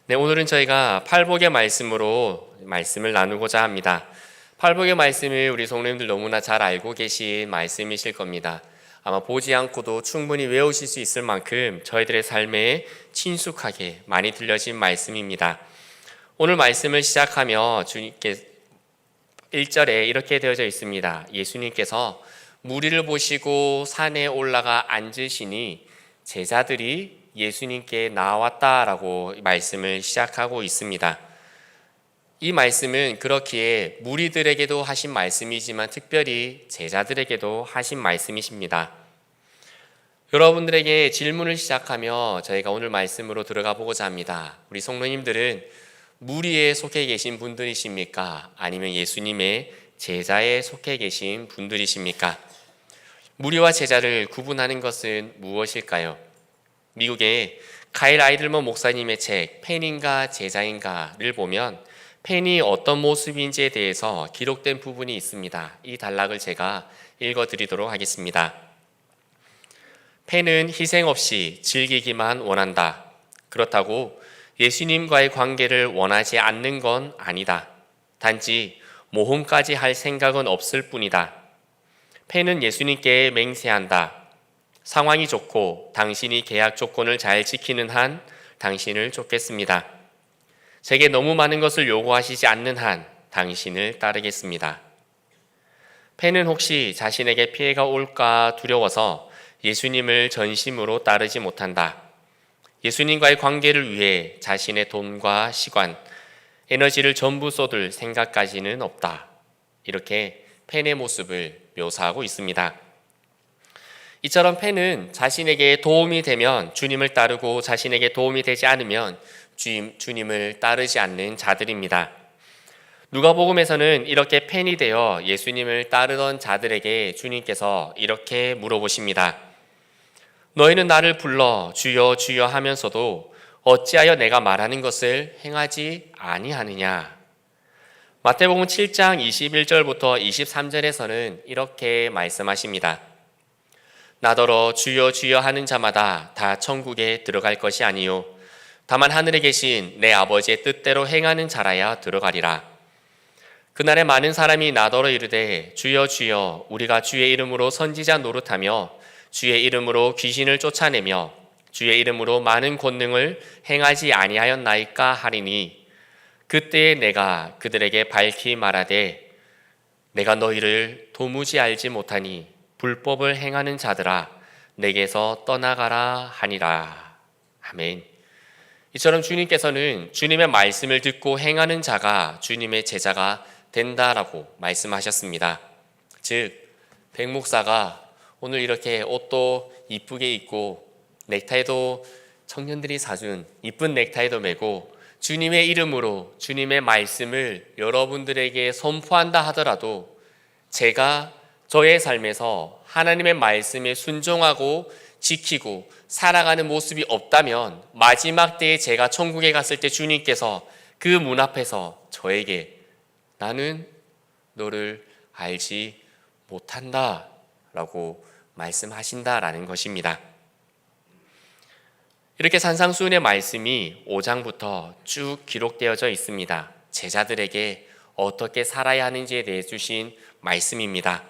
네, 오늘은 저희가 팔복의 말씀으로 말씀을 나누고자 합니다. 팔복의 말씀을 우리 성도님들 너무나 잘 알고 계신 말씀이실 겁니다. 아마 보지 않고도 충분히 외우실 수 있을 만큼 저희들의 삶에 친숙하게 많이 들려진 말씀입니다. 오늘 말씀을 시작하며 주님께 1절에 이렇게 되어져 있습니다. 예수님께서 무리를 보시고 산에 올라가 앉으시니 제자들이 예수님께 나왔다라고 말씀을 시작하고 있습니다. 이 말씀은 그렇기에 무리들에게도 하신 말씀이지만 특별히 제자들에게도 하신 말씀이십니다. 여러분들에게 질문을 시작하며 저희가 오늘 말씀으로 들어가 보고자 합니다. 우리 성도님들은 무리에 속해 계신 분들이십니까? 아니면 예수님의 제자에 속해 계신 분들이십니까? 무리와 제자를 구분하는 것은 무엇일까요? 미국의 카일 아이들먼 목사님의 책 팬인가 제자인가를 보면 팬이 어떤 모습인지에 대해서 기록된 부분이 있습니다. 이 단락을 제가 읽어드리도록 하겠습니다. 팬은 희생 없이 즐기기만 원한다. 그렇다고 예수님과의 관계를 원하지 않는 건 아니다. 단지 모험까지 할 생각은 없을 뿐이다. 팬은 예수님께 맹세한다. 상황이 좋고 당신이 계약 조건을 잘 지키는 한 당신을 쫓겠습니다. 제게 너무 많은 것을 요구하시지 않는 한 당신을 따르겠습니다. 팬은 혹시 자신에게 피해가 올까 두려워서 예수님을 전심으로 따르지 못한다. 예수님과의 관계를 위해 자신의 돈과 시간, 에너지를 전부 쏟을 생각까지는 없다. 이렇게 팬의 모습을 묘사하고 있습니다. 이처럼 팬은 자신에게 도움이 되면 주님을 따르고 자신에게 도움이 되지 않으면 주님을 따르지 않는 자들입니다. 누가복음에서는 이렇게 팬이 되어 예수님을 따르던 자들에게 주님께서 이렇게 물어보십니다. 너희는 나를 불러 주여 주여 하면서도 어찌하여 내가 말하는 것을 행하지 아니하느냐? 마태복음 7장 21절부터 23절에서는 이렇게 말씀하십니다. 나더러 주여 주여 하는 자마다 다 천국에 들어갈 것이 아니요 다만 하늘에 계신 내 아버지의 뜻대로 행하는 자라야 들어가리라. 그날에 많은 사람이 나더러 이르되 주여 주여 우리가 주의 이름으로 선지자 노릇하며 주의 이름으로 귀신을 쫓아내며 주의 이름으로 많은 권능을 행하지 아니하였나이까 하리니 그때에 내가 그들에게 밝히 말하되 내가 너희를 도무지 알지 못하니 불법을 행하는 자들아 내게서 떠나가라 하니라. 아멘. 이처럼 주님께서는 주님의 말씀을 듣고 행하는 자가 주님의 제자가 된다라고 말씀하셨습니다. 즉 백 목사가 오늘 이렇게 옷도 이쁘게 입고 넥타이도 청년들이 사준 이쁜 넥타이도 메고 주님의 이름으로 주님의 말씀을 여러분들에게 선포한다 하더라도 제가 저의 삶에서 하나님의 말씀에 순종하고 지키고 살아가는 모습이 없다면 마지막 때에 제가 천국에 갔을 때 주님께서 그 문 앞에서 저에게 나는 너를 알지 못한다 라고 말씀하신다라는 것입니다. 이렇게 산상수훈의 말씀이 5장부터 쭉 기록되어져 있습니다. 제자들에게 어떻게 살아야 하는지에 대해 주신 말씀입니다.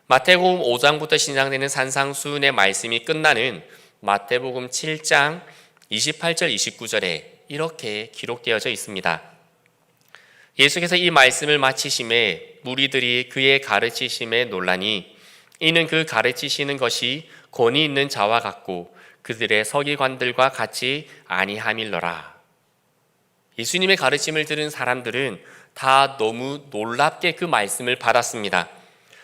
마태복음 5장부터 시작되는 산상수훈의 말씀이 끝나는 마태복음 7장 28절 29절에 이렇게 기록되어져 있습니다. 예수께서 이 말씀을 마치심에 무리들이 그의 가르치심에 놀라니 이는 그 가르치시는 것이 권위 있는 자와 같고 그들의 서기관들과 같이 아니함일러라. 예수님의 가르침을 들은 사람들은 다 너무 놀랍게 그 말씀을 받았습니다.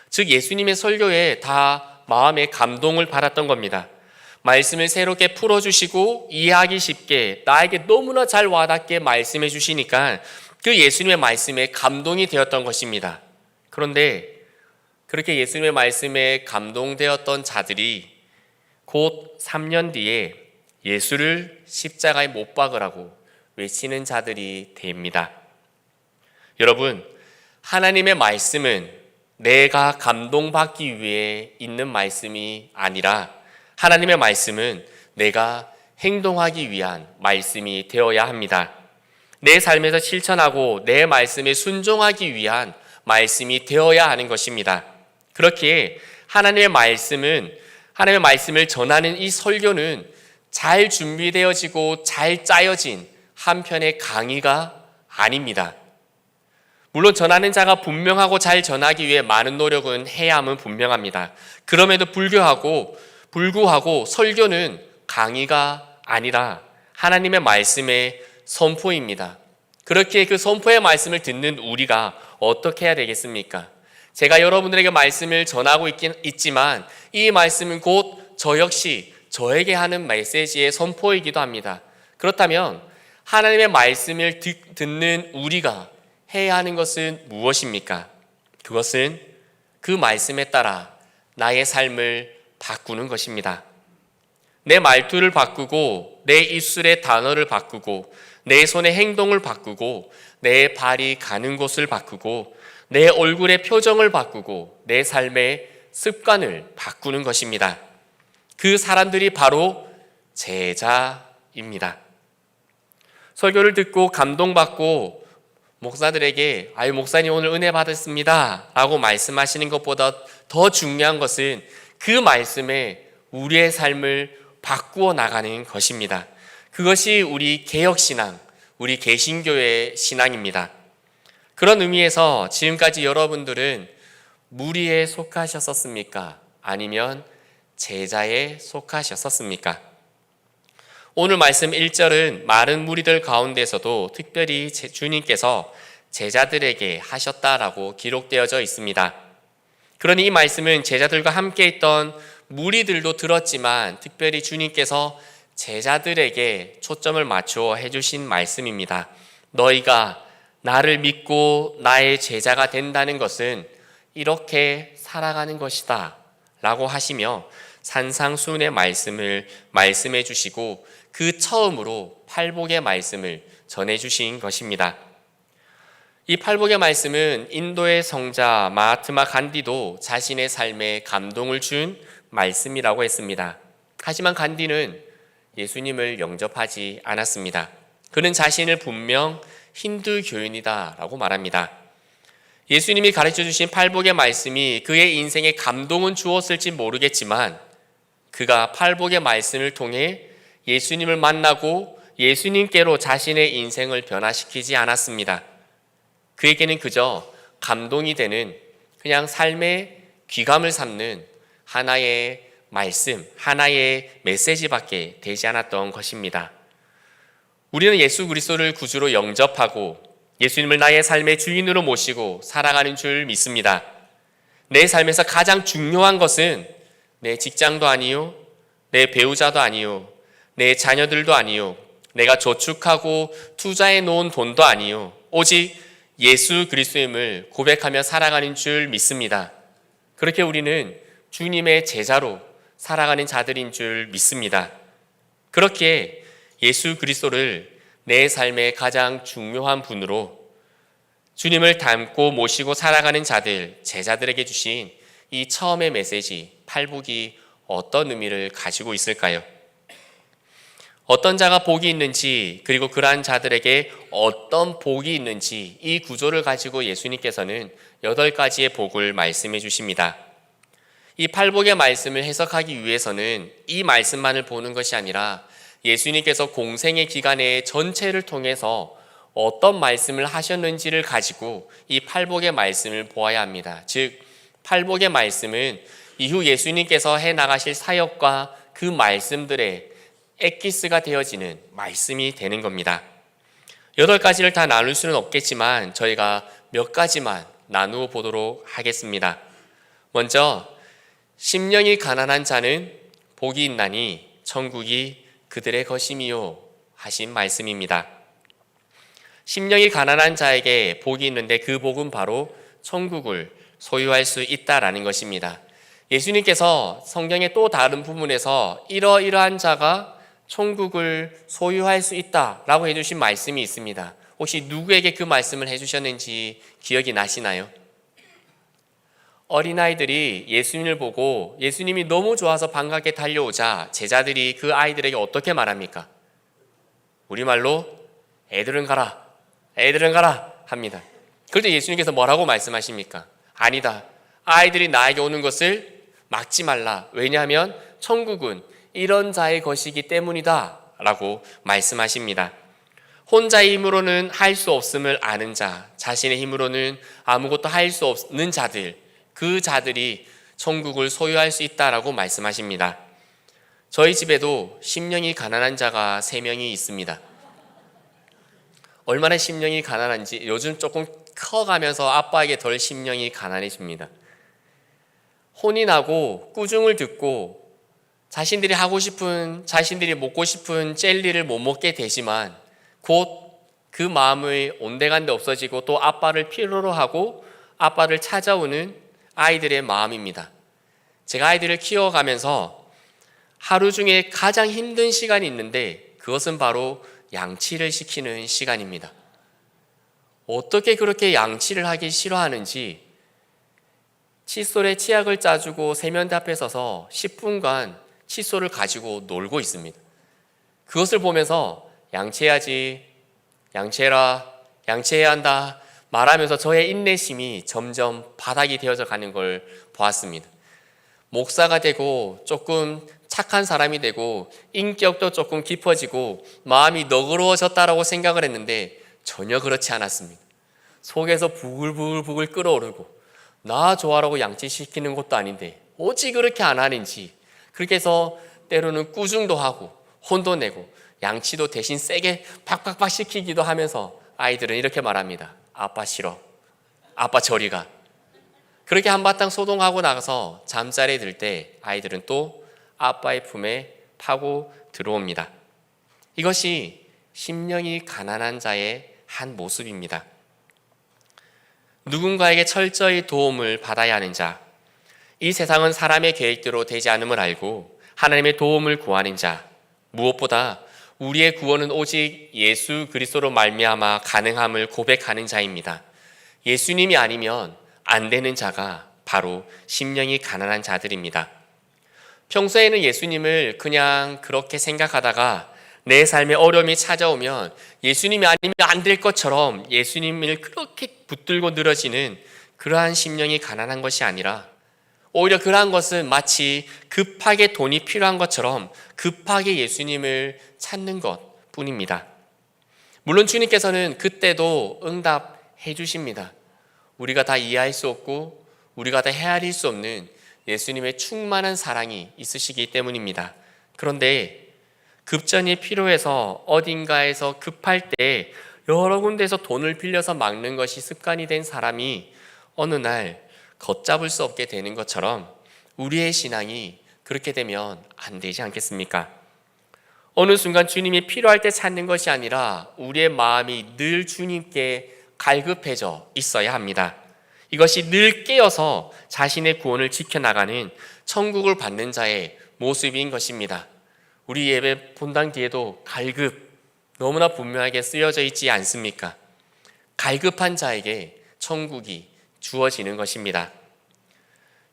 즉 예수님의 설교에 다 마음의 감동을 받았던 겁니다. 말씀을 새롭게 풀어주시고 이해하기 쉽게 나에게 너무나 잘 와닿게 말씀해 주시니까 그 예수님의 말씀에 감동이 되었던 것입니다. 그런데 그렇게 예수님의 말씀에 감동되었던 자들이 곧 3년 뒤에 예수를 십자가에 못 박으라고 외치는 자들이 됩니다. 여러분, 하나님의 말씀은 내가 감동받기 위해 있는 말씀이 아니라 하나님의 말씀은 내가 행동하기 위한 말씀이 되어야 합니다. 내 삶에서 실천하고 내 말씀에 순종하기 위한 말씀이 되어야 하는 것입니다. 그렇기에 하나님의 말씀을 전하는 이 설교는 잘 준비되어지고 잘 짜여진 한편의 강의가 아닙니다. 물론 전하는 자가 분명하고 잘 전하기 위해 많은 노력은 해야 함은 분명합니다. 그럼에도 불구하고 설교는 강의가 아니라 하나님의 말씀의 선포입니다. 그렇게 그 선포의 말씀을 듣는 우리가 어떻게 해야 되겠습니까? 제가 여러분들에게 말씀을 전하고 있지만 이 말씀은 곧 저 역시 저에게 하는 메시지의 선포이기도 합니다. 그렇다면 하나님의 말씀을 듣는 우리가 해야 하는 것은 무엇입니까? 그것은 그 말씀에 따라 나의 삶을 바꾸는 것입니다. 내 말투를 바꾸고 내 입술의 단어를 바꾸고 내 손의 행동을 바꾸고 내 발이 가는 곳을 바꾸고 내 얼굴의 표정을 바꾸고 내 삶의 습관을 바꾸는 것입니다. 그 사람들이 바로 제자입니다. 설교를 듣고 감동받고 목사들에게 목사님 오늘 은혜 받았습니다 라고 말씀하시는 것보다 더 중요한 것은 그 말씀에 우리의 삶을 바꾸어 나가는 것입니다. 그것이 우리 개혁신앙, 우리 개신교의 신앙입니다. 그런 의미에서 지금까지 여러분들은 무리에 속하셨었습니까? 아니면 제자에 속하셨었습니까? 오늘 말씀 1절은 많은 무리들 가운데서도 특별히 주님께서 제자들에게 하셨다라고 기록되어져 있습니다. 그러니 이 말씀은 제자들과 함께 있던 무리들도 들었지만 특별히 주님께서 제자들에게 초점을 맞추어 해주신 말씀입니다. 너희가 나를 믿고 나의 제자가 된다는 것은 이렇게 살아가는 것이다 라고 하시며 산상수훈의 말씀을 말씀해 주시고 그 처음으로 팔복의 말씀을 전해 주신 것입니다. 이 팔복의 말씀은 인도의 성자 마하트마 간디도 자신의 삶에 감동을 준 말씀이라고 했습니다. 하지만 간디는 예수님을 영접하지 않았습니다. 그는 자신을 분명 힌두 교인이다 라고 말합니다. 예수님이 가르쳐 주신 팔복의 말씀이 그의 인생에 감동은 주었을지 모르겠지만 그가 팔복의 말씀을 통해 예수님을 만나고 예수님께로 자신의 인생을 변화시키지 않았습니다. 그에게는 그저 감동이 되는 그냥 삶의 귀감을 삼는 하나의 말씀, 하나의 메시지밖에 되지 않았던 것입니다. 우리는 예수 그리스도를 구주로 영접하고 예수님을 나의 삶의 주인으로 모시고 살아가는 줄 믿습니다. 내 삶에서 가장 중요한 것은 내 직장도 아니요, 내 배우자도 아니요, 내 자녀들도 아니요, 내가 저축하고 투자해 놓은 돈도 아니요, 오직 예수 그리스도임을 고백하며 살아가는 줄 믿습니다. 그렇게 우리는 주님의 제자로 살아가는 자들인 줄 믿습니다. 그렇게 예수 그리스도를 내 삶의 가장 중요한 분으로 주님을 닮고 모시고 살아가는 자들, 제자들에게 주신 이 처음의 메시지, 팔복이 어떤 의미를 가지고 있을까요? 어떤 자가 복이 있는지, 그리고 그러한 자들에게 어떤 복이 있는지 이 구조를 가지고 예수님께서는 8가지의 복을 말씀해 주십니다. 이 팔복의 말씀을 해석하기 위해서는 이 말씀만을 보는 것이 아니라 예수님께서 공생의 기간의 전체를 통해서 어떤 말씀을 하셨는지를 가지고 이 팔복의 말씀을 보아야 합니다. 즉, 팔복의 말씀은 이후 예수님께서 해나가실 사역과 그 말씀들의 엑기스가 되어지는 말씀이 되는 겁니다. 8가지를 다 나눌 수는 없겠지만 저희가 몇 가지만 나누어 보도록 하겠습니다. 먼저 심령이 가난한 자는 복이 있나니 천국이 그들의 것임이요 하신 말씀입니다. 심령이 가난한 자에게 복이 있는데 그 복은 바로 천국을 소유할 수 있다라는 것입니다. 예수님께서 성경의 또 다른 부분에서 이러이러한 자가 천국을 소유할 수 있다라고 해주신 말씀이 있습니다. 혹시 누구에게 그 말씀을 해주셨는지 기억이 나시나요? 어린아이들이 예수님을 보고 예수님이 너무 좋아서 반갑게 달려오자 제자들이 그 아이들에게 어떻게 말합니까? 우리말로 애들은 가라, 애들은 가라 합니다. 그럴 때 예수님께서 뭐라고 말씀하십니까? 아니다. 아이들이 나에게 오는 것을 막지 말라. 왜냐하면 천국은 이런 자의 것이기 때문이다 라고 말씀하십니다. 혼자의 힘으로는 할 수 없음을 아는 자, 자신의 힘으로는 아무것도 할 수 없는 자들, 그 자들이 천국을 소유할 수 있다라고 말씀하십니다. 저희 집에도 심령이 가난한 자가 3명이 있습니다. 얼마나 심령이 가난한지 요즘 조금 커가면서 아빠에게 덜 심령이 가난해집니다. 혼이 나고 꾸중을 듣고 자신들이 하고 싶은, 자신들이 먹고 싶은 젤리를 못 먹게 되지만 곧 그 마음이 온데간데 없어지고 또 아빠를 필요로 하고 아빠를 찾아오는 아이들의 마음입니다. 제가 아이들을 키워가면서 하루 중에 가장 힘든 시간이 있는데 그것은 바로 양치를 시키는 시간입니다. 어떻게 그렇게 양치를 하기 싫어하는지 칫솔에 치약을 짜주고 세면대 앞에 서서 10분간 칫솔을 가지고 놀고 있습니다. 그것을 보면서 양치해야지, 양치해라, 양치해야 한다 말하면서 저의 인내심이 점점 바닥이 되어져 가는 걸 보았습니다. 목사가 되고 조금 착한 사람이 되고 인격도 조금 깊어지고 마음이 너그러워졌다라고 생각을 했는데 전혀 그렇지 않았습니다. 속에서 부글부글 끓어오르고 나 좋아라고 양치시키는 것도 아닌데 어찌 그렇게 안 하는지, 그렇게 해서 때로는 꾸중도 하고 혼도 내고 양치도 대신 세게 팍팍팍 시키기도 하면서 아이들은 이렇게 말합니다. 아빠 싫어, 아빠 저리 가. 그렇게 한바탕 소동하고 나가서 잠자리에 들 때 아이들은 또 아빠의 품에 파고 들어옵니다. 이것이 심령이 가난한 자의 한 모습입니다. 누군가에게 철저히 도움을 받아야 하는 자, 이 세상은 사람의 계획대로 되지 않음을 알고 하나님의 도움을 구하는 자, 무엇보다 우리의 구원은 오직 예수 그리스도로 말미암아 가능함을 고백하는 자입니다. 예수님이 아니면 안 되는 자가 바로 심령이 가난한 자들입니다. 평소에는 예수님을 그냥 그렇게 생각하다가 내 삶에 어려움이 찾아오면 예수님이 아니면 안 될 것처럼 예수님을 그렇게 붙들고 늘어지는 그러한 심령이 가난한 것이 아니라 오히려 그러한 것은 마치 급하게 돈이 필요한 것처럼 급하게 예수님을 찾는 것 뿐입니다. 물론 주님께서는 그때도 응답해 주십니다. 우리가 다 이해할 수 없고 우리가 다 헤아릴 수 없는 예수님의 충만한 사랑이 있으시기 때문입니다. 그런데 급전이 필요해서 어딘가에서 급할 때 여러 군데에서 돈을 빌려서 막는 것이 습관이 된 사람이 어느 날 걷잡을 수 없게 되는 것처럼 우리의 신앙이 그렇게 되면 안 되지 않겠습니까? 어느 순간 주님이 필요할 때 찾는 것이 아니라 우리의 마음이 늘 주님께 갈급해져 있어야 합니다. 이것이 늘 깨어서 자신의 구원을 지켜나가는 천국을 받는 자의 모습인 것입니다. 우리 예배 본당 뒤에도 갈급 너무나 분명하게 쓰여져 있지 않습니까? 갈급한 자에게 천국이 주어지는 것입니다.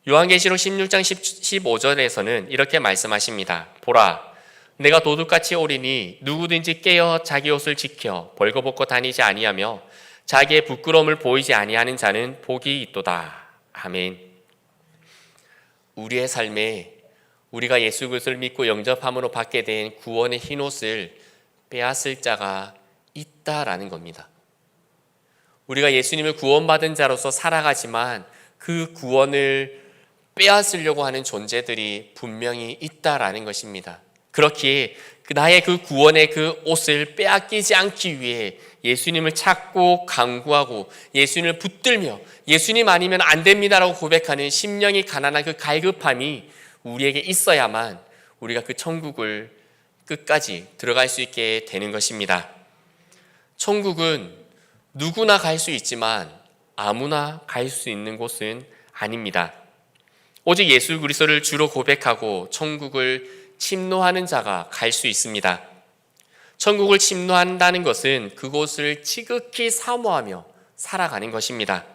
요한계시록 16장 15절에서는 이렇게 말씀하십니다. 보라, 내가 도둑같이 오리니 누구든지 깨어 자기 옷을 지켜 벌거벗고 다니지 아니하며 자기의 부끄러움을 보이지 아니하는 자는 복이 있도다. 아멘. 우리의 삶에 우리가 예수 그리스도를 믿고 영접함으로 받게 된 구원의 흰옷을 빼앗을 자가 있다라는 겁니다. 우리가 예수님을 구원받은 자로서 살아가지만 그 구원을 빼앗으려고 하는 존재들이 분명히 있다라는 것입니다. 그렇기에 나의 그 구원의 그 옷을 빼앗기지 않기 위해 예수님을 찾고 간구하고 예수님을 붙들며 예수님 아니면 안 됩니다라고 고백하는 심령이 가난한 그 갈급함이 우리에게 있어야만 우리가 그 천국을 끝까지 들어갈 수 있게 되는 것입니다. 천국은 누구나 갈 수 있지만 아무나 갈 수 있는 곳은 아닙니다. 오직 예수 그리스도를 주로 고백하고 천국을 침노하는 자가 갈 수 있습니다. 천국을 침노한다는 것은 그곳을 지극히 사모하며 살아가는 것입니다.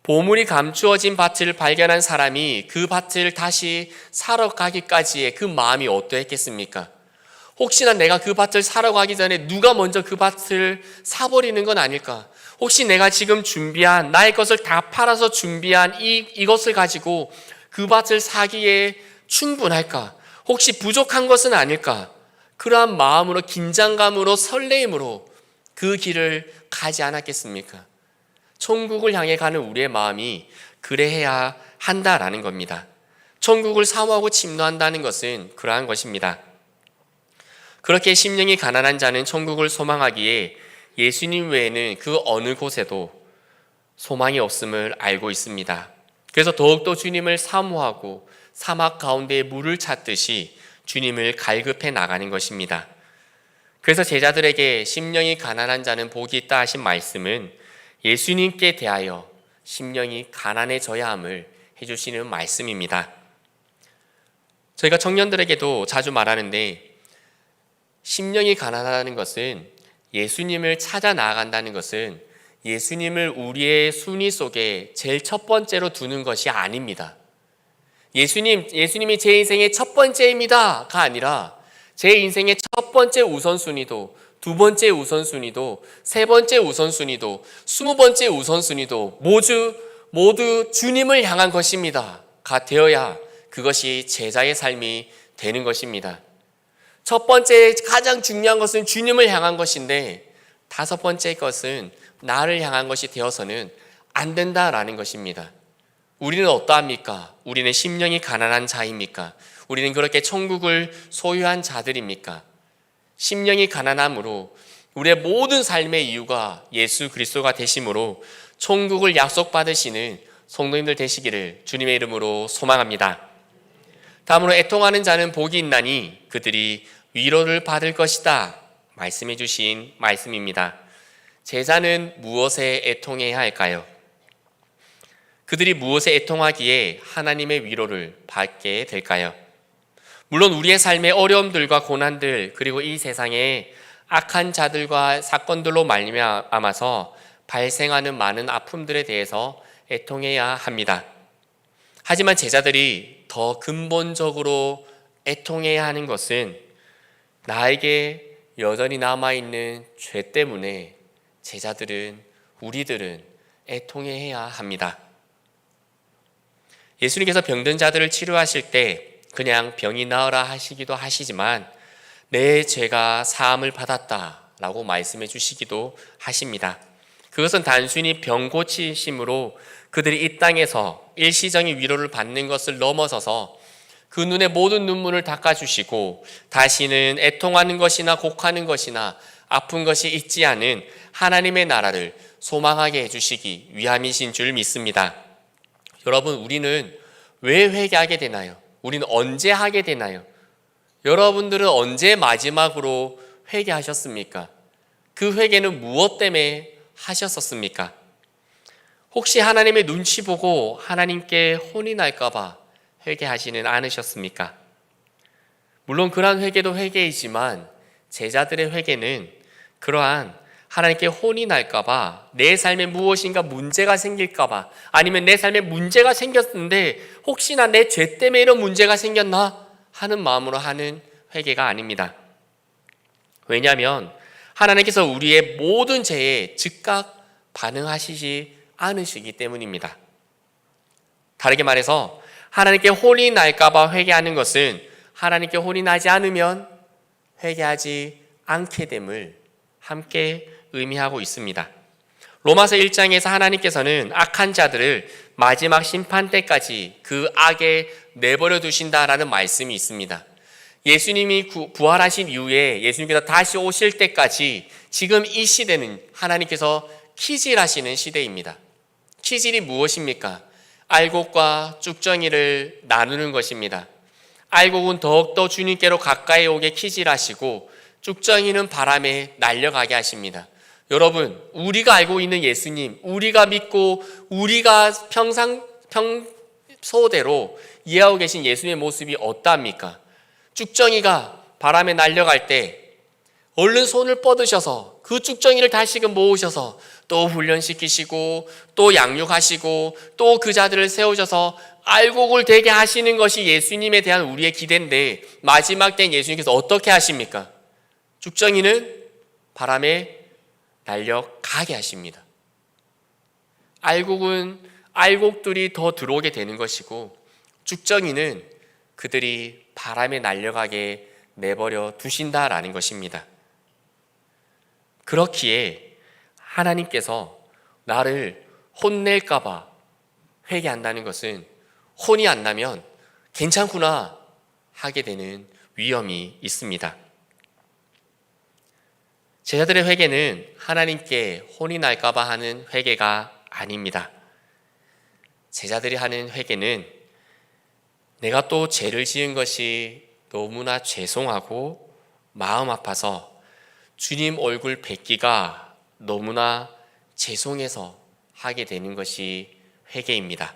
보물이 감추어진 밭을 발견한 사람이 그 밭을 다시 사러 가기까지의 그 마음이 어떠했겠습니까? 혹시나 내가 그 밭을 사러 가기 전에 누가 먼저 그 밭을 사버리는 건 아닐까? 혹시 내가 지금 준비한 나의 것을 다 팔아서 준비한 이것을 가지고 그 밭을 사기에 충분할까? 혹시 부족한 것은 아닐까? 그러한 마음으로, 긴장감으로, 설레임으로 그 길을 가지 않았겠습니까? 천국을 향해 가는 우리의 마음이 그래야 한다라는 겁니다. 천국을 사모하고 침노한다는 것은 그러한 것입니다. 그렇게 심령이 가난한 자는 천국을 소망하기에 예수님 외에는 그 어느 곳에도 소망이 없음을 알고 있습니다. 그래서 더욱더 주님을 사모하고 사막 가운데 물을 찾듯이 주님을 갈급해 나가는 것입니다. 그래서 제자들에게 심령이 가난한 자는 복이 있다 하신 말씀은 예수님께 대하여 심령이 가난해져야 함을 해주시는 말씀입니다. 저희가 청년들에게도 자주 말하는데, 심령이 가난하다는 것은, 예수님을 찾아 나아간다는 것은 예수님을 우리의 순위 속에 제일 첫 번째로 두는 것이 아닙니다. 예수님이 제 인생의 첫 번째입니다가 아니라 제 인생의 첫 번째 우선순위도, 두 번째 우선순위도, 세 번째 우선순위도, 20번째 우선순위도 모두 주님을 향한 것입니다가 되어야 그것이 제자의 삶이 되는 것입니다. 첫 번째 가장 중요한 것은 주님을 향한 것인데, 다섯 번째 것은 나를 향한 것이 되어서는 안 된다라는 것입니다. 우리는 어떠합니까? 우리는 심령이 가난한 자입니까? 우리는 그렇게 천국을 소유한 자들입니까? 심령이 가난함으로 우리의 모든 삶의 이유가 예수 그리스도가 되심으로 천국을 약속받으시는 성도님들 되시기를 주님의 이름으로 소망합니다. 다음으로 애통하는 자는 복이 있나니 그들이 위로를 받을 것이다 말씀해 주신 말씀입니다. 제자는 무엇에 애통해야 할까요? 그들이 무엇에 애통하기에 하나님의 위로를 받게 될까요? 물론 우리의 삶의 어려움들과 고난들, 그리고 이 세상의 악한 자들과 사건들로 말미암아서 발생하는 많은 아픔들에 대해서 애통해야 합니다. 하지만 제자들이 더 근본적으로 애통해야 하는 것은 나에게 여전히 남아있는 죄 때문에 우리들은 애통해야 합니다. 예수님께서 병든 자들을 치료하실 때 그냥 병이 나으라 하시기도 하시지만 내 죄가 사함을 받았다라고 말씀해 주시기도 하십니다. 그것은 단순히 병 고치심으로 그들이 이 땅에서 일시적인 위로를 받는 것을 넘어서서 그 눈의 모든 눈물을 닦아주시고 다시는 애통하는 것이나 곡하는 것이나 아픈 것이 있지 않은 하나님의 나라를 소망하게 해주시기 위함이신 줄 믿습니다. 여러분, 우리는 왜 회개하게 되나요? 우리는 언제 하게 되나요? 여러분들은 언제 마지막으로 회개하셨습니까? 그 회개는 무엇 때문에 하셨었습니까? 혹시 하나님의 눈치 보고 하나님께 혼이 날까 봐 회개하지는 않으셨습니까? 물론 그러한 회개도 회개이지만 제자들의 회개는 그러한 하나님께 혼이 날까 봐, 내 삶에 무엇인가 문제가 생길까 봐, 아니면 내 삶에 문제가 생겼는데 혹시나 내 죄 때문에 이런 문제가 생겼나 하는 마음으로 하는 회개가 아닙니다. 왜냐하면 하나님께서 우리의 모든 죄에 즉각 반응하시지 않으시기 때문입니다. 다르게 말해서 하나님께 혼이 날까 봐 회개하는 것은 하나님께 혼이 나지 않으면 회개하지 않게 됨을 함께 의미하고 있습니다. 로마서 1장에서 하나님께서는 악한 자들을 마지막 심판 때까지 그 악에 내버려 두신다라는 말씀이 있습니다. 예수님이 부활하신 이후에 예수님께서 다시 오실 때까지 지금 이 시대는 하나님께서 키질하시는 시대입니다. 키질이 무엇입니까? 알곡과 쭉정이를 나누는 것입니다. 알곡은 더욱더 주님께로 가까이 오게 키질하시고 쭉정이는 바람에 날려가게 하십니다. 여러분, 우리가 알고 있는 예수님, 우리가 믿고 우리가 평소대로 이해하고 계신 예수님의 모습이 어떠합니까? 쭉정이가 바람에 날려갈 때 얼른 손을 뻗으셔서 그 쭉정이를 다시금 모으셔서 또 훈련시키시고 또 양육하시고 또 그 자들을 세우셔서 알곡을 되게 하시는 것이 예수님에 대한 우리의 기대인데, 마지막 때는 예수님께서 어떻게 하십니까? 쭉정이는 바람에 날려가게 하십니다. 알곡들이 더 들어오게 되는 것이고, 쭉정이는 그들이 바람에 날려가게 내버려 두신다라는 것입니다. 그렇기에 하나님께서 나를 혼낼까 봐 회개한다는 것은 혼이 안 나면 괜찮구나 하게 되는 위험이 있습니다. 제자들의 회개는 하나님께 혼이 날까 봐 하는 회개가 아닙니다. 제자들이 하는 회개는 내가 또 죄를 지은 것이 너무나 죄송하고 마음 아파서 주님 얼굴 뵙기가 너무나 죄송해서 하게 되는 것이 회개입니다.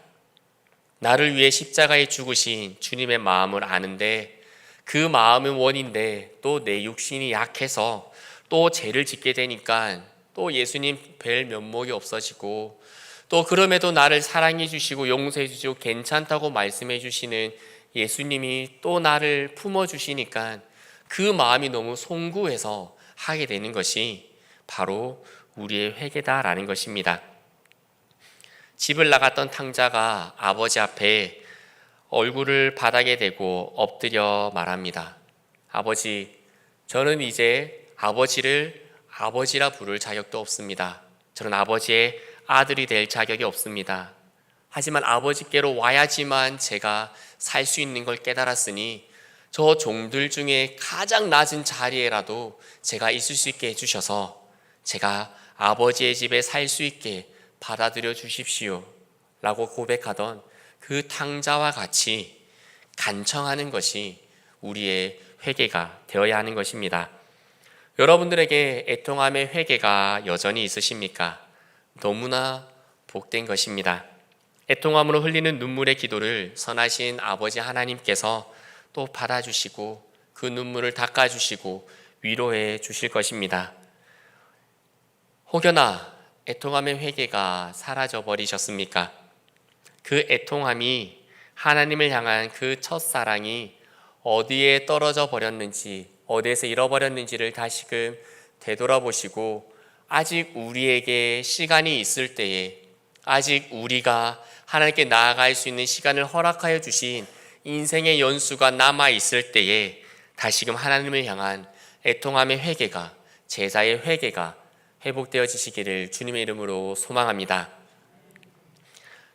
나를 위해 십자가에 죽으신 주님의 마음을 아는데, 그 마음은 원인데 또 내 육신이 약해서 또 죄를 짓게 되니까 또 예수님 뵐 면목이 없어지고, 또 그럼에도 나를 사랑해 주시고 용서해 주시고 괜찮다고 말씀해 주시는 예수님이 또 나를 품어 주시니까 그 마음이 너무 송구해서 하게 되는 것이 바로 우리의 회개다라는 것입니다. 집을 나갔던 탕자가 아버지 앞에 얼굴을 바닥에 대고 엎드려 말합니다. 아버지, 저는 이제 아버지를 아버지라 부를 자격도 없습니다. 저는 아버지의 아들이 될 자격이 없습니다. 하지만 아버지께로 와야지만 제가 살 수 있는 걸 깨달았으니 저 종들 중에 가장 낮은 자리에라도 제가 있을 수 있게 해주셔서 제가 아버지의 집에 살 수 있게 받아들여 주십시오 라고 고백하던 그 탕자와 같이 간청하는 것이 우리의 회개가 되어야 하는 것입니다. 여러분들에게 애통함의 회개가 여전히 있으십니까? 너무나 복된 것입니다. 애통함으로 흘리는 눈물의 기도를 선하신 아버지 하나님께서 또 받아주시고 그 눈물을 닦아주시고 위로해 주실 것입니다. 혹여나 애통함의 회개가 사라져 버리셨습니까? 그 애통함이 하나님을 향한 그 첫사랑이 어디에 떨어져 버렸는지, 어디에서 잃어버렸는지를 다시금 되돌아보시고, 아직 우리에게 시간이 있을 때에, 아직 우리가 하나님께 나아갈 수 있는 시간을 허락하여 주신 인생의 연수가 남아 있을 때에 다시금 하나님을 향한 애통함의 회개가, 제사의 회개가 회복되어지시기를 주님의 이름으로 소망합니다.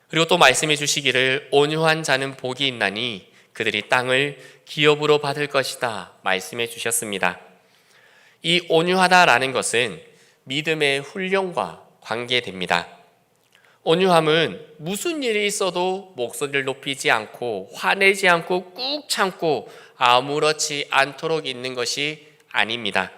그리고 또 말씀해 주시기를 온유한 자는 복이 있나니 그들이 땅을 기업으로 받을 것이다 말씀해 주셨습니다. 이 온유하다라는 것은 믿음의 훈련과 관계됩니다. 온유함은 무슨 일이 있어도 목소리를 높이지 않고 화내지 않고 꾹 참고 아무렇지 않도록 있는 것이 아닙니다.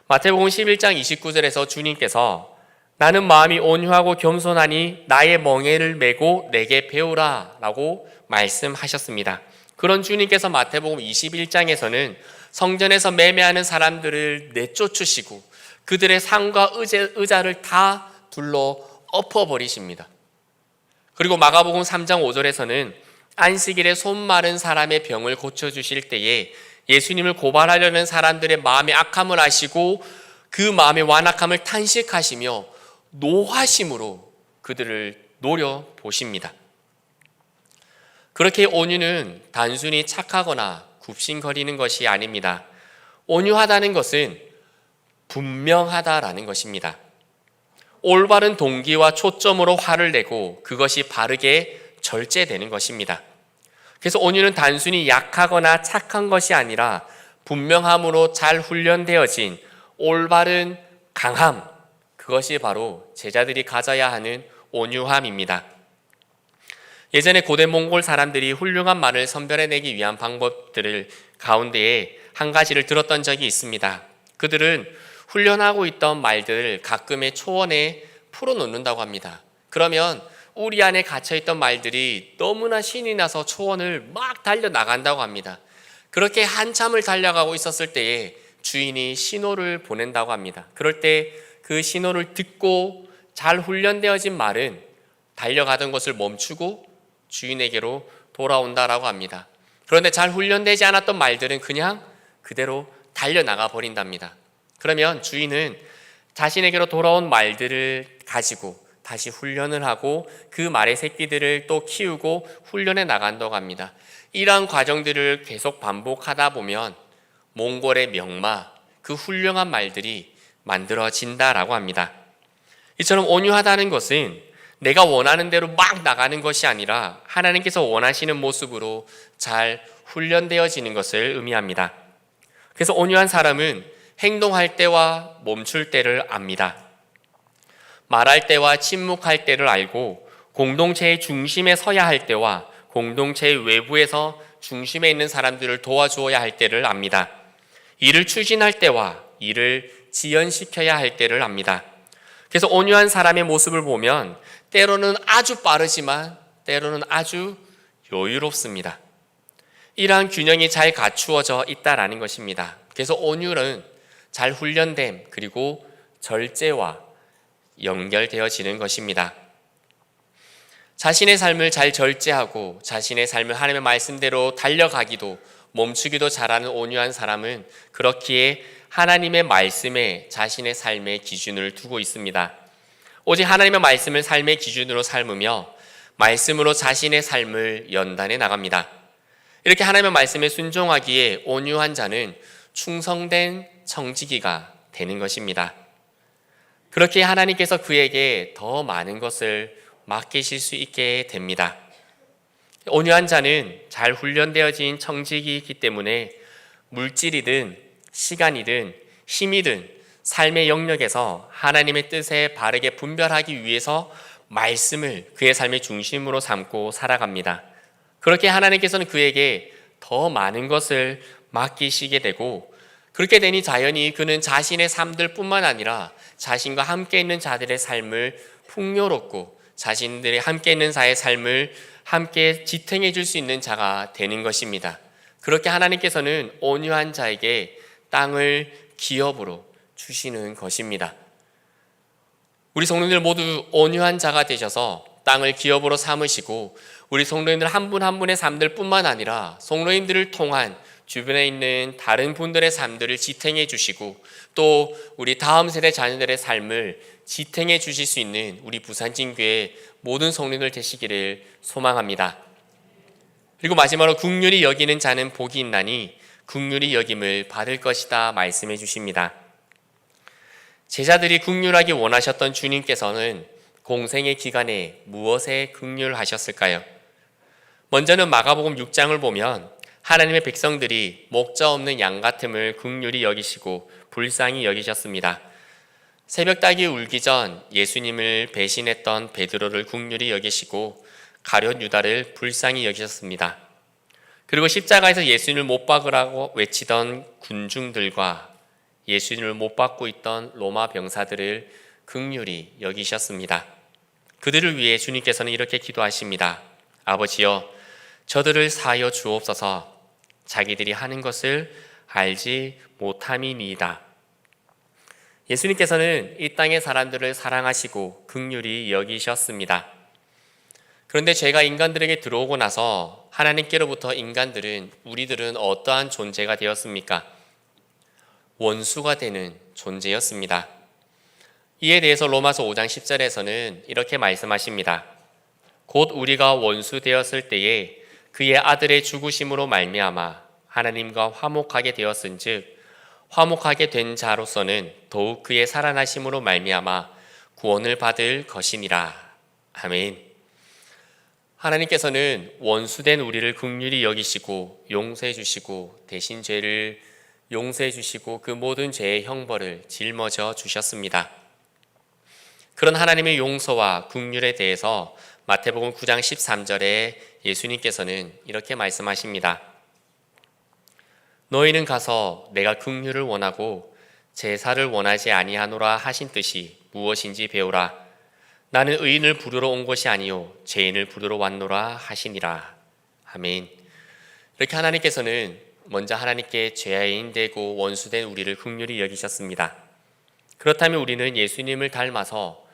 마태복음 11장 29절에서 주님께서 나는 마음이 온유하고 겸손하니 나의 멍에를 메고 내게 배우라 라고 말씀하셨습니다. 그런 주님께서 마태복음 21장에서는 성전에서 매매하는 사람들을 내쫓으시고 그들의 상과 의자를 다 둘러 엎어버리십니다. 그리고 마가복음 3장 5절에서는 안식일에 손 마른 사람의 병을 고쳐주실 때에 예수님을 고발하려는 사람들의 마음의 악함을 아시고 그 마음의 완악함을 탄식하시며 노하심으로 그들을 노려보십니다. 그렇게 온유는 단순히 착하거나 굽신거리는 것이 아닙니다. 온유하다는 것은 분명하다라는 것입니다. 올바른 동기와 초점으로 화를 내고 그것이 바르게 절제되는 것입니다. 그래서 온유는 단순히 약하거나 착한 것이 아니라 분명함으로 잘 훈련되어진 올바른 강함, 그것이 바로 제자들이 가져야 하는 온유함입니다. 예전에 고대 몽골 사람들이 훌륭한 말을 선별해내기 위한 방법들을 가운데에 한 가지를 들었던 적이 있습니다. 그들은 훈련하고 있던 말들을 가끔의 초원에 풀어놓는다고 합니다. 그러면 우리 안에 갇혀있던 말들이 너무나 신이 나서 초원을 막 달려나간다고 합니다. 그렇게 한참을 달려가고 있었을 때에 주인이 신호를 보낸다고 합니다. 그럴 때 그 신호를 듣고 잘 훈련되어진 말은 달려가던 것을 멈추고 주인에게로 돌아온다라고 합니다. 그런데 잘 훈련되지 않았던 말들은 그냥 그대로 달려나가 버린답니다. 그러면 주인은 자신에게로 돌아온 말들을 가지고 다시 훈련을 하고 그 말의 새끼들을 또 키우고 훈련해 나간다고 합니다. 이러한 과정들을 계속 반복하다 보면 몽골의 명마, 그 훌륭한 말들이 만들어진다라고 합니다. 이처럼 온유하다는 것은 내가 원하는 대로 막 나가는 것이 아니라 하나님께서 원하시는 모습으로 잘 훈련되어지는 것을 의미합니다. 그래서 온유한 사람은 행동할 때와 멈출 때를 압니다. 말할 때와 침묵할 때를 알고 공동체의 중심에 서야 할 때와 공동체의 외부에서 중심에 있는 사람들을 도와주어야 할 때를 압니다. 일을 추진할 때와 일을 지연시켜야 할 때를 압니다. 그래서 온유한 사람의 모습을 보면 때로는 아주 빠르지만 때로는 아주 여유롭습니다. 이러한 균형이 잘 갖추어져 있다라는 것입니다. 그래서 온유는 잘 훈련됨 그리고 절제와 연결되어지는 것입니다. 자신의 삶을 잘 절제하고 자신의 삶을 하나님의 말씀대로 달려가기도 멈추기도 잘하는 온유한 사람은 그렇기에 하나님의 말씀에 자신의 삶의 기준을 두고 있습니다. 오직 하나님의 말씀을 삶의 기준으로 삶으며 말씀으로 자신의 삶을 연단해 나갑니다. 이렇게 하나님의 말씀에 순종하기에 온유한 자는 충성된 청지기가 되는 것입니다. 그렇게 하나님께서 그에게 더 많은 것을 맡기실 수 있게 됩니다. 온유한 자는 잘 훈련되어진 청지기이기 때문에 물질이든 시간이든 힘이든 삶의 영역에서 하나님의 뜻에 바르게 분별하기 위해서 말씀을 그의 삶의 중심으로 삼고 살아갑니다. 그렇게 하나님께서는 그에게 더 많은 것을 맡기시게 되고 그렇게 되니 자연히 그는 자신의 삶들 뿐만 아니라 자신과 함께 있는 자들의 삶을 풍요롭고 자신들이 함께 있는 자의 삶을 함께 지탱해 줄 수 있는 자가 되는 것입니다. 그렇게 하나님께서는 온유한 자에게 땅을 기업으로 주시는 것입니다. 우리 성도님들 모두 온유한 자가 되셔서 땅을 기업으로 삼으시고 우리 성도님들 한 분 한 분의 삶들 뿐만 아니라 성도님들을 통한 주변에 있는 다른 분들의 삶들을 지탱해 주시고 또 우리 다음 세대 자녀들의 삶을 지탱해 주실 수 있는 우리 부산진교회 모든 성도님들 되시기를 소망합니다. 그리고 마지막으로 긍휼히 여기는 자는 복이 있나니 긍휼히 여김을 받을 것이다 말씀해 주십니다. 제자들이 긍휼하기 원하셨던 주님께서는 공생의 기간에 무엇에 긍휼하셨을까요? 먼저는 마가복음 6장을 보면 하나님의 백성들이 목자 없는 양 같음을 긍휼히 여기시고 불쌍히 여기셨습니다. 새벽닭이 울기 전 예수님을 배신했던 베드로를 긍휼히 여기시고 가룟 유다를 불쌍히 여기셨습니다. 그리고 십자가에서 예수님을 못 박으라고 외치던 군중들과 예수님을 못 박고 있던 로마 병사들을 긍휼히 여기셨습니다. 그들을 위해 주님께서는 이렇게 기도하십니다. 아버지여, 저들을 사하여 주옵소서. 자기들이 하는 것을 알지 못함이니이다. 예수님께서는 이 땅의 사람들을 사랑하시고 긍휼히 여기셨습니다. 그런데 죄가 인간들에게 들어오고 나서 하나님께로부터 우리들은 어떠한 존재가 되었습니까? 원수가 되는 존재였습니다. 이에 대해서 로마서 5장 10절에서는 이렇게 말씀하십니다. 곧 우리가 원수 되었을 때에 그의 아들의 죽으심으로 말미암아 하나님과 화목하게 되었은즉 화목하게 된 자로서는 더욱 그의 살아나심으로 말미암아 구원을 받을 것이니라. 아멘. 하나님께서는 원수된 우리를 긍휼히 여기시고 용서해 주시고 대신 죄를 용서해 주시고 그 모든 죄의 형벌을 짊어져 주셨습니다. 그런 하나님의 용서와 긍휼에 대해서 마태복음 9장 13절에 예수님께서는 이렇게 말씀하십니다. 너희는 가서 내가 긍휼을 원하고 제사를 원하지 아니하노라 하신 뜻이 무엇인지 배우라. 나는 의인을 부르러 온 것이 아니요 죄인을 부르러 왔노라 하시니라. 아멘. 이렇게 하나님께서는 먼저 하나님께 죄인되고 원수된 우리를 긍휼히 여기셨습니다. 그렇다면 우리는 예수님을 닮아서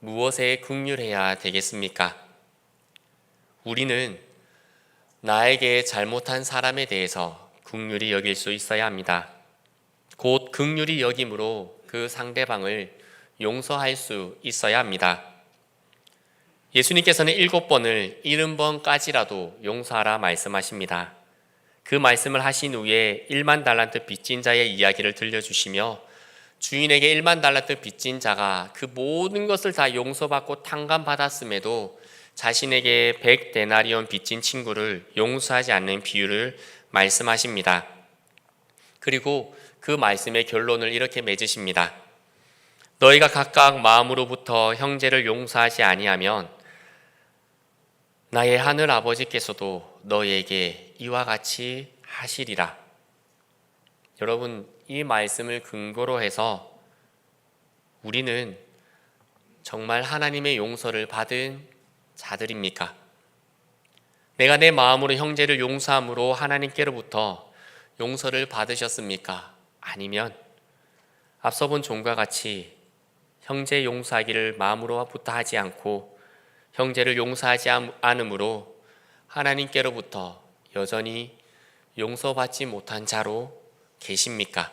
무엇에 긍휼해야 되겠습니까? 우리는 나에게 잘못한 사람에 대해서 긍휼히 여길 수 있어야 합니다. 곧 긍휼히 여김으로 그 상대방을 용서할 수 있어야 합니다. 예수님께서는 7번을 70번까지라도 용서하라 말씀하십니다. 그 말씀을 하신 후에 1만 달란트 빚진 자의 이야기를 들려주시며 주인에게 1만 달란트 빚진 자가 그 모든 것을 다 용서받고 탕감받았음에도 자신에게 100데나리온 빚진 친구를 용서하지 않는 비유를 말씀하십니다. 그리고 그 말씀의 결론을 이렇게 맺으십니다. 너희가 각각 마음으로부터 형제를 용서하지 아니하면 나의 하늘 아버지께서도 너희에게 이와 같이 하시리라. 여러분, 이 말씀을 근거로 해서 우리는 정말 하나님의 용서를 받은 자들입니까? 내가 내 마음으로 형제를 용서함으로 하나님께로부터 용서를 받으셨습니까? 아니면 앞서 본 종과 같이 형제 용서하기를 마음으로부터 하지 않고 형제를 용서하지 않으므로 하나님께로부터 여전히 용서받지 못한 자로 계십니까?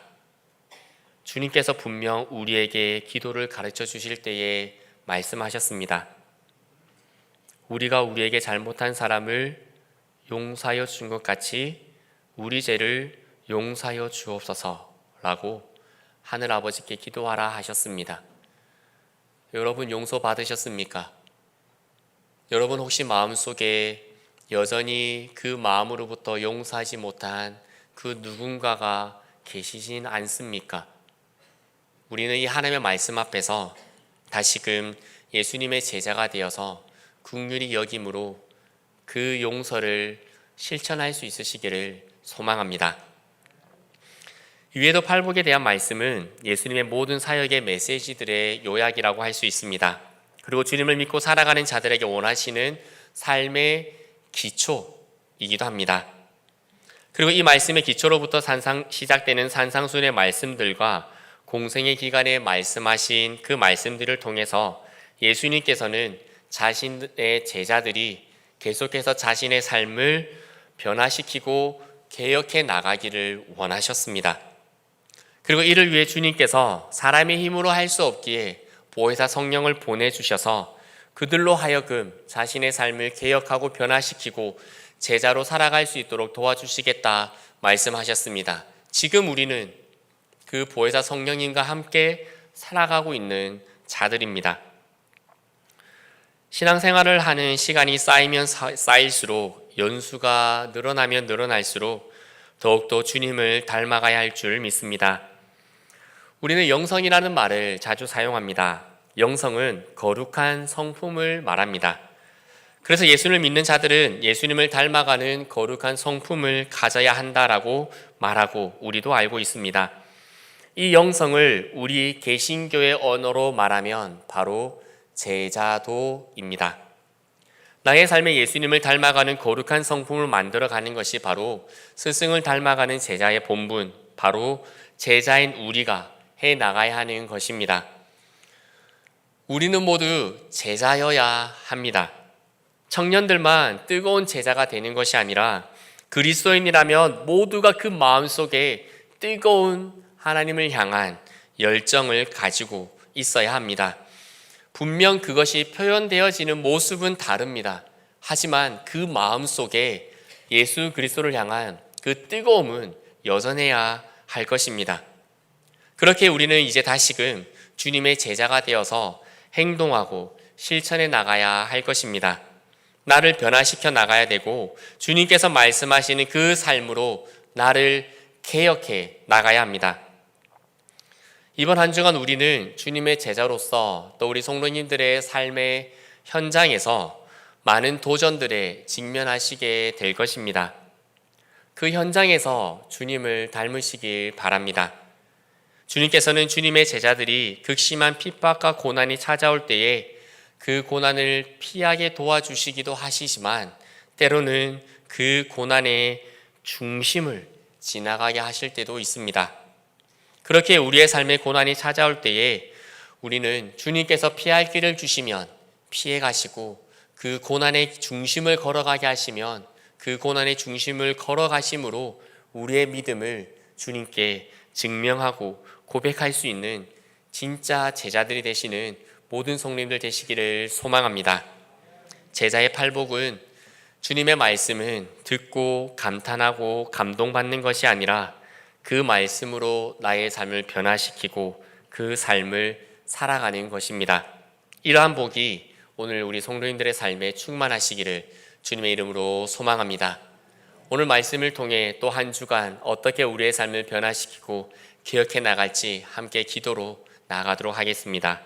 주님께서 분명 우리에게 기도를 가르쳐 주실 때에 말씀하셨습니다. 우리가 우리에게 잘못한 사람을 용서하여 준 것 같이 우리 죄를 용서하여 주옵소서라고 하늘 아버지께 기도하라 하셨습니다. 여러분, 용서 받으셨습니까? 여러분, 혹시 마음속에 여전히 그 마음으로부터 용서하지 못한 그 누군가가 계시진 않습니까? 우리는 이 하나님의 말씀 앞에서 다시금 예수님의 제자가 되어서 긍휼히 여김으로 그 용서를 실천할 수 있으시기를 소망합니다. 위에도 팔복에 대한 말씀은 예수님의 모든 사역의 메시지들의 요약이라고 할 수 있습니다. 그리고 주님을 믿고 살아가는 자들에게 원하시는 삶의 기초이기도 합니다. 그리고 이 말씀의 기초로부터 시작되는 산상순의 말씀들과 공생의 기간에 말씀하신 그 말씀들을 통해서 예수님께서는 자신의 제자들이 계속해서 자신의 삶을 변화시키고 개혁해 나가기를 원하셨습니다. 그리고 이를 위해 주님께서 사람의 힘으로 할 수 없기에 보혜사 성령을 보내주셔서 그들로 하여금 자신의 삶을 개혁하고 변화시키고 제자로 살아갈 수 있도록 도와주시겠다 말씀하셨습니다. 지금 우리는 그 보혜사 성령님과 함께 살아가고 있는 자들입니다. 신앙생활을 하는 시간이 쌓이면 쌓일수록 연수가 늘어나면 늘어날수록 더욱더 주님을 닮아가야 할 줄 믿습니다. 우리는 영성이라는 말을 자주 사용합니다. 영성은 거룩한 성품을 말합니다. 그래서 예수님을 믿는 자들은 예수님을 닮아가는 거룩한 성품을 가져야 한다라고 말하고 우리도 알고 있습니다. 이 영성을 우리 개신교의 언어로 말하면 바로 제자도입니다. 나의 삶에 예수님을 닮아가는 거룩한 성품을 만들어가는 것이 바로 스승을 닮아가는 제자의 본분, 바로 제자인 우리가 해 나가야 하는 것입니다. 우리는 모두 제자여야 합니다. 청년들만 뜨거운 제자가 되는 것이 아니라 그리스도인이라면 모두가 그 마음속에 뜨거운 하나님을 향한 열정을 가지고 있어야 합니다. 분명 그것이 표현되어지는 모습은 다릅니다. 하지만 그 마음속에 예수 그리스도를 향한 그 뜨거움은 여전해야 할 것입니다. 그렇게 우리는 이제 다시금 주님의 제자가 되어서 행동하고 실천해 나가야 할 것입니다. 나를 변화시켜 나가야 되고 주님께서 말씀하시는 그 삶으로 나를 개혁해 나가야 합니다. 이번 한 주간 우리는 주님의 제자로서 또 우리 성도님들의 삶의 현장에서 많은 도전들에 직면하시게 될 것입니다. 그 현장에서 주님을 닮으시길 바랍니다. 주님께서는 주님의 제자들이 극심한 핍박과 고난이 찾아올 때에 그 고난을 피하게 도와주시기도 하시지만 때로는 그 고난의 중심을 지나가게 하실 때도 있습니다. 그렇게 우리의 삶에 고난이 찾아올 때에 우리는 주님께서 피할 길을 주시면 피해 가시고, 그 고난의 중심을 걸어가게 하시면 그 고난의 중심을 걸어가심으로 우리의 믿음을 주님께 증명하고 고백할 수 있는 진짜 제자들이 되시는 모든 성도님들 되시기를 소망합니다. 제자의 팔복은, 주님의 말씀은 듣고 감탄하고 감동받는 것이 아니라 그 말씀으로 나의 삶을 변화시키고 그 삶을 살아가는 것입니다. 이러한 복이 오늘 우리 성도님들의 삶에 충만하시기를 주님의 이름으로 소망합니다. 오늘 말씀을 통해 또 한 주간 어떻게 우리의 삶을 변화시키고 기억해 나갈지 함께 기도로 나아가도록 하겠습니다.